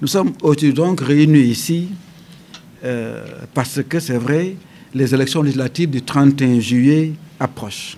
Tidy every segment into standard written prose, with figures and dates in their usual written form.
Nous sommes aujourd'hui donc réunis ici parce que c'est vrai, les élections législatives du 31 juillet approchent.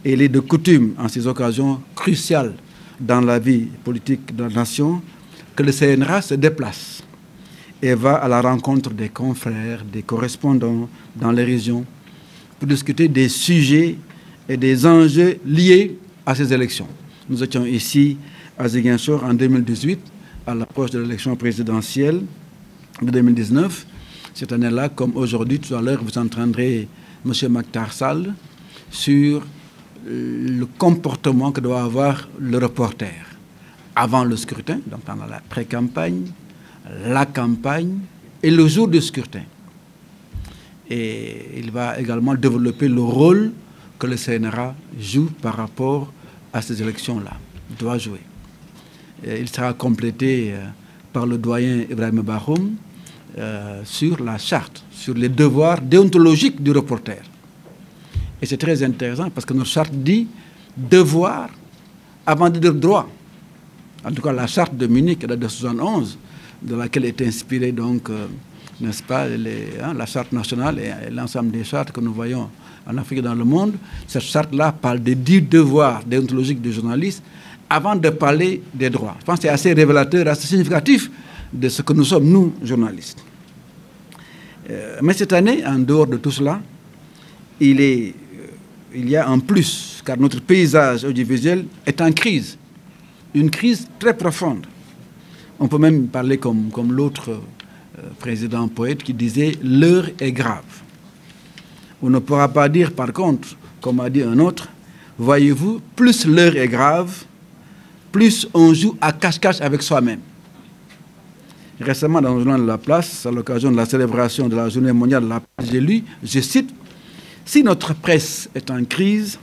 Et il est de coutume, en ces occasions cruciales dans la vie politique de la nation, que le CNRA se déplace et va à la rencontre des confrères, des correspondants dans les régions pour discuter des sujets et des enjeux liés à ces élections. Nous étions ici à Ziguinchor en 2018, à l'approche de l'élection présidentielle de 2019. Cette année-là, comme aujourd'hui, tout à l'heure, vous entendrez M. Mactar Sall sur le comportement que doit avoir le reporter avant le scrutin, donc pendant la pré-campagne, la campagne et le jour du scrutin. Et il va également développer le rôle que le CNRA joue par rapport à ces élections-là, doit jouer. Et il sera complété par le doyen Ibrahim Bahoum sur la charte, sur les devoirs déontologiques du reporter. Et c'est très intéressant parce que notre charte dit devoir avant de dire droit. En tout cas, la charte de Munich de 1971, de laquelle est inspirée donc, n'est-ce pas, la charte nationale et l'ensemble des chartes que nous voyons en Afrique et dans le monde, cette charte-là parle des 10 devoirs déontologiques des journalistes avant de parler des droits. Je pense que c'est assez révélateur, assez significatif de ce que nous sommes, nous, journalistes. Mais cette année, en dehors de tout cela, il y a un plus, car notre paysage audiovisuel est en crise, une crise très profonde. On peut même parler comme l'autre président poète qui disait « l'heure est grave ». On ne pourra pas dire par contre, comme a dit un autre, voyez-vous, plus l'heure est grave, plus on joue à cache-cache avec soi-même. Récemment, dans le journal de La Place, à l'occasion de la célébration de la Journée mondiale de la presse, j'ai lu, je cite, « Si notre presse est en crise,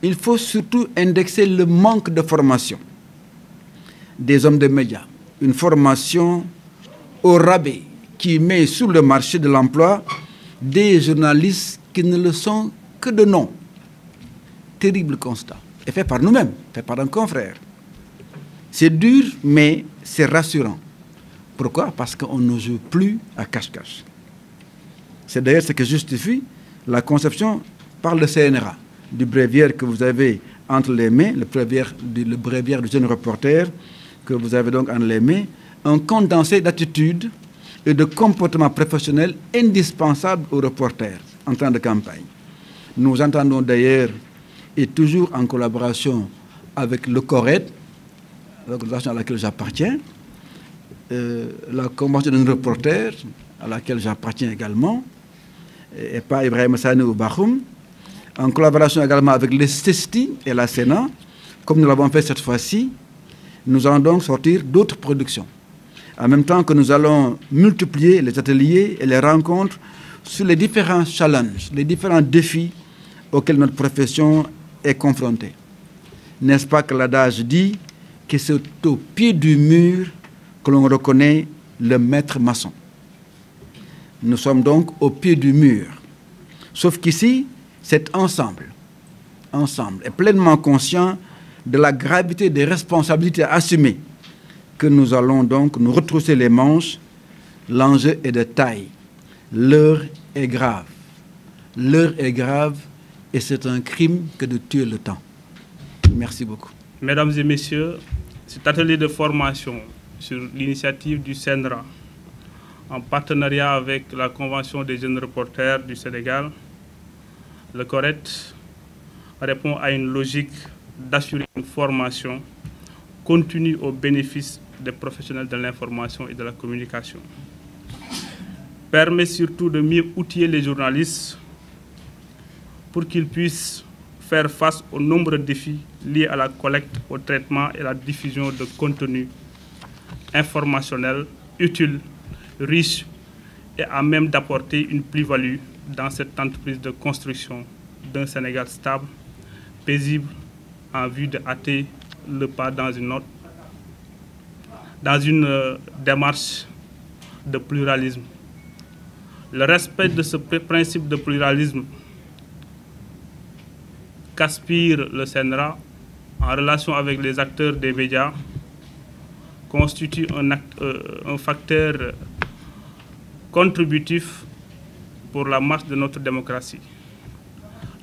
il faut surtout indexer le manque de formation des hommes de médias. Une formation au rabais qui met sur le marché de l'emploi des journalistes qui ne le sont que de nom. » Terrible constat. Et fait par nous-mêmes, fait par un confrère. C'est dur, mais c'est rassurant. Pourquoi? Parce qu'on ne joue plus à cache-cache. C'est d'ailleurs ce que justifie la conception par le CNRA du bréviaire que vous avez entre les mains, le bréviaire du jeune reporter que vous avez donc entre les mains, un condensé d'attitudes et de comportements professionnels indispensables aux reporters en temps de campagne. Nous entendons d'ailleurs, et toujours en collaboration avec le CORED, l'organisation à laquelle j'appartiens, la convention de reporters, à laquelle j'appartiens également, et pas Ibrahim Sani ou Bahoum, en collaboration également avec les CESTI et la Sénat, comme nous l'avons fait cette fois-ci, nous allons donc sortir d'autres productions. En même temps que nous allons multiplier les ateliers et les rencontres sur les différents challenges, les différents défis auxquels notre profession est confrontée. N'est-ce pas que l'adage dit que c'est au pied du mur que l'on reconnaît le maître maçon. Nous sommes donc au pied du mur. Sauf qu'ici, c'est ensemble, et pleinement conscient de la gravité des responsabilités assumées, que nous allons donc nous retrousser les manches. L'enjeu est de taille. L'heure est grave. L'heure est grave et c'est un crime que de tuer le temps. Merci beaucoup. Mesdames et messieurs, cet atelier de formation sur l'initiative du CNRA, en partenariat avec la Convention des jeunes reporters du Sénégal, le CORED répond à une logique d'assurer une formation continue au bénéfice des professionnels de l'information et de la communication. Permet surtout de mieux outiller les journalistes pour qu'ils puissent faire face aux nombreux défis liés à la collecte, au traitement et à la diffusion de contenus informationnels utiles, riches et à même d'apporter une plus-value dans cette entreprise de construction d'un Sénégal stable, paisible, en vue de hâter le pas dans une démarche de pluralisme. Le respect de ce principe de pluralisme qu'aspire le CNRA en relation avec les acteurs des médias constitue un facteur contributif pour la marche de notre démocratie.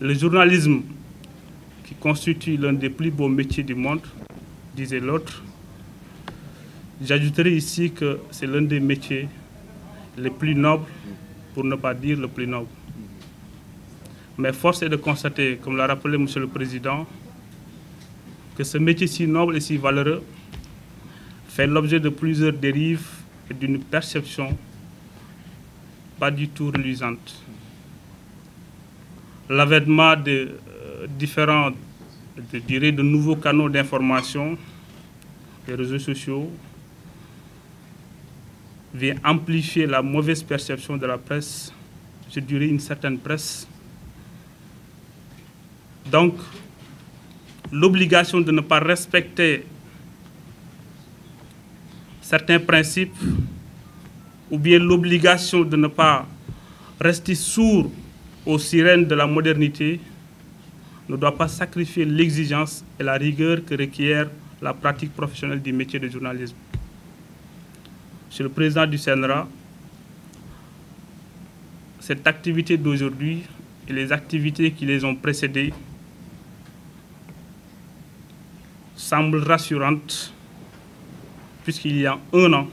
Le journalisme, qui constitue l'un des plus beaux métiers du monde, disait l'autre, j'ajouterai ici que c'est l'un des métiers les plus nobles, pour ne pas dire le plus noble. Mais force est de constater, comme l'a rappelé M. le Président, que ce métier si noble et si valeureux fait l'objet de plusieurs dérives et d'une perception pas du tout reluisante. L'avènement de de nouveaux canaux d'information, les réseaux sociaux, vient amplifier la mauvaise perception de la presse, je dirais une certaine presse. Donc, l'obligation de ne pas respecter certains principes ou bien l'obligation de ne pas rester sourd aux sirènes de la modernité ne doit pas sacrifier l'exigence et la rigueur que requiert la pratique professionnelle du métier de journalisme. Monsieur le Président du CNRA, cette activité d'aujourd'hui et les activités qui les ont précédées semblent rassurantes, puisqu'il y a un an,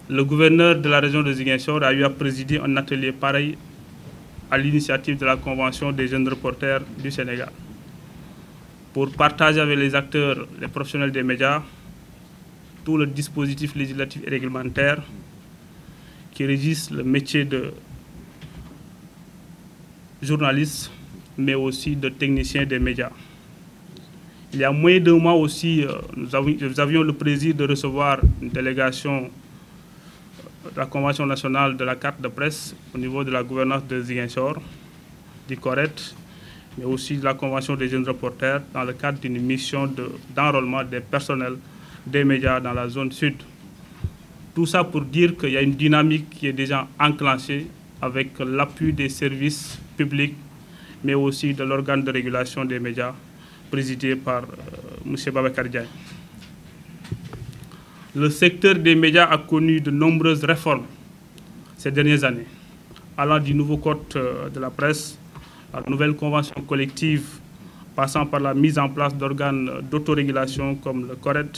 le gouverneur de la région de Ziguinchor a eu à présider un atelier pareil à l'initiative de la Convention des jeunes reporters du Sénégal, pour partager avec les acteurs, les professionnels des médias, tout le dispositif législatif et réglementaire qui régisse le métier de journaliste, mais aussi de technicien des médias. Il y a moins d'un mois aussi, nous avions le plaisir de recevoir une délégation de la Convention nationale de la carte de presse au niveau de la gouvernance de Ziguinchor, du CORET, mais aussi de la Convention des jeunes reporters dans le cadre d'une mission d'enrôlement des personnels des médias dans la zone sud. Tout ça pour dire qu'il y a une dynamique qui est déjà enclenchée avec l'appui des services publics, mais aussi de l'organe de régulation des médias, présidé par M. Babacar Diagne. Le secteur des médias a connu de nombreuses réformes ces dernières années, allant du nouveau code de la presse à la nouvelle convention collective, passant par la mise en place d'organes d'autorégulation comme le CORET,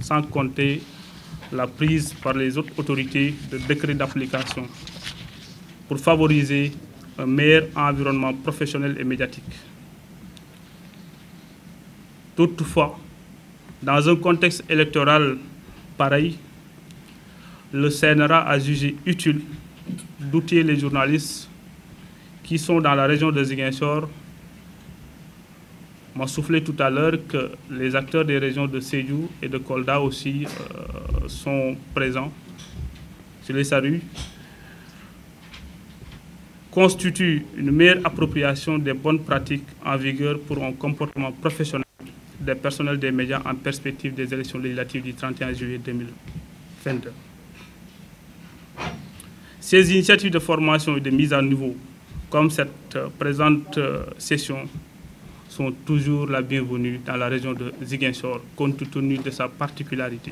sans compter la prise par les autres autorités de décrets d'application pour favoriser un meilleur environnement professionnel et médiatique. Toutefois, dans un contexte électoral pareil, le CNRA a jugé utile d'outiller les journalistes qui sont dans la région de Ziguinchor. On m'a soufflé tout à l'heure que les acteurs des régions de Sédhiou et de Kolda aussi sont présents. Je les salue. Constitue une meilleure appropriation des bonnes pratiques en vigueur pour un comportement professionnel des personnels des médias en perspective des élections législatives du 31 juillet 2022. Ces initiatives de formation et de mise à niveau, comme cette présente session, sont toujours la bienvenue dans la région de Ziguinchor, compte tenu de sa particularité.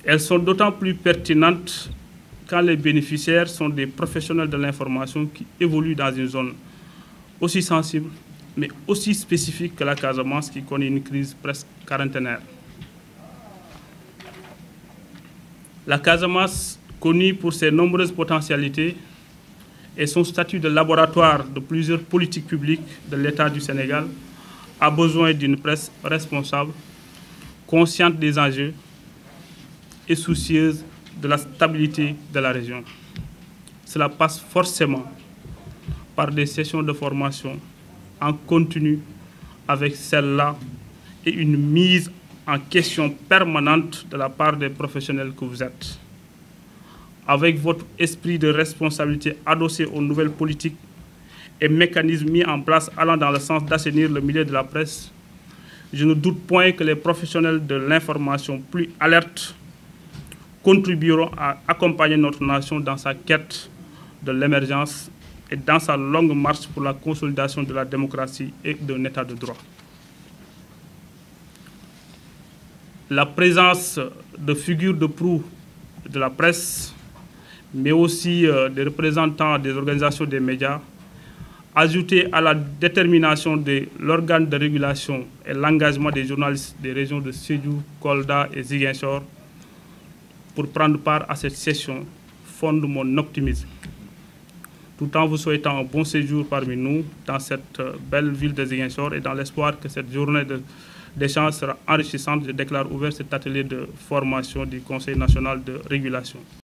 Elles sont d'autant plus pertinentes quand les bénéficiaires sont des professionnels de l'information qui évoluent dans une zone aussi sensible, mais aussi spécifique que la Casamance, qui connaît une crise presque quarantenaire. La Casamance, connue pour ses nombreuses potentialités et son statut de laboratoire de plusieurs politiques publiques de l'État du Sénégal, a besoin d'une presse responsable, consciente des enjeux et soucieuse de la stabilité de la région. Cela passe forcément par des sessions de formation en continu avec celle-là et une mise en question permanente de la part des professionnels que vous êtes. Avec votre esprit de responsabilité adossé aux nouvelles politiques et mécanismes mis en place allant dans le sens d'assainir le milieu de la presse, je ne doute point que les professionnels de l'information plus alertes contribueront à accompagner notre nation dans sa quête de l'émergence et dans sa longue marche pour la consolidation de la démocratie et d'un état de droit. la présence de figures de proue de la presse, mais aussi des représentants des organisations des médias, ajouté à la détermination de l'organe de régulation et l'engagement des journalistes des régions de Sédhiou, Kolda et Ziguinchor pour prendre part à cette session, fonde mon optimisme. Tout en vous souhaitant un bon séjour parmi nous dans cette belle ville de Ziguinchor et dans l'espoir que cette journée d'échange sera enrichissante, je déclare ouvert cet atelier de formation du Conseil national de régulation.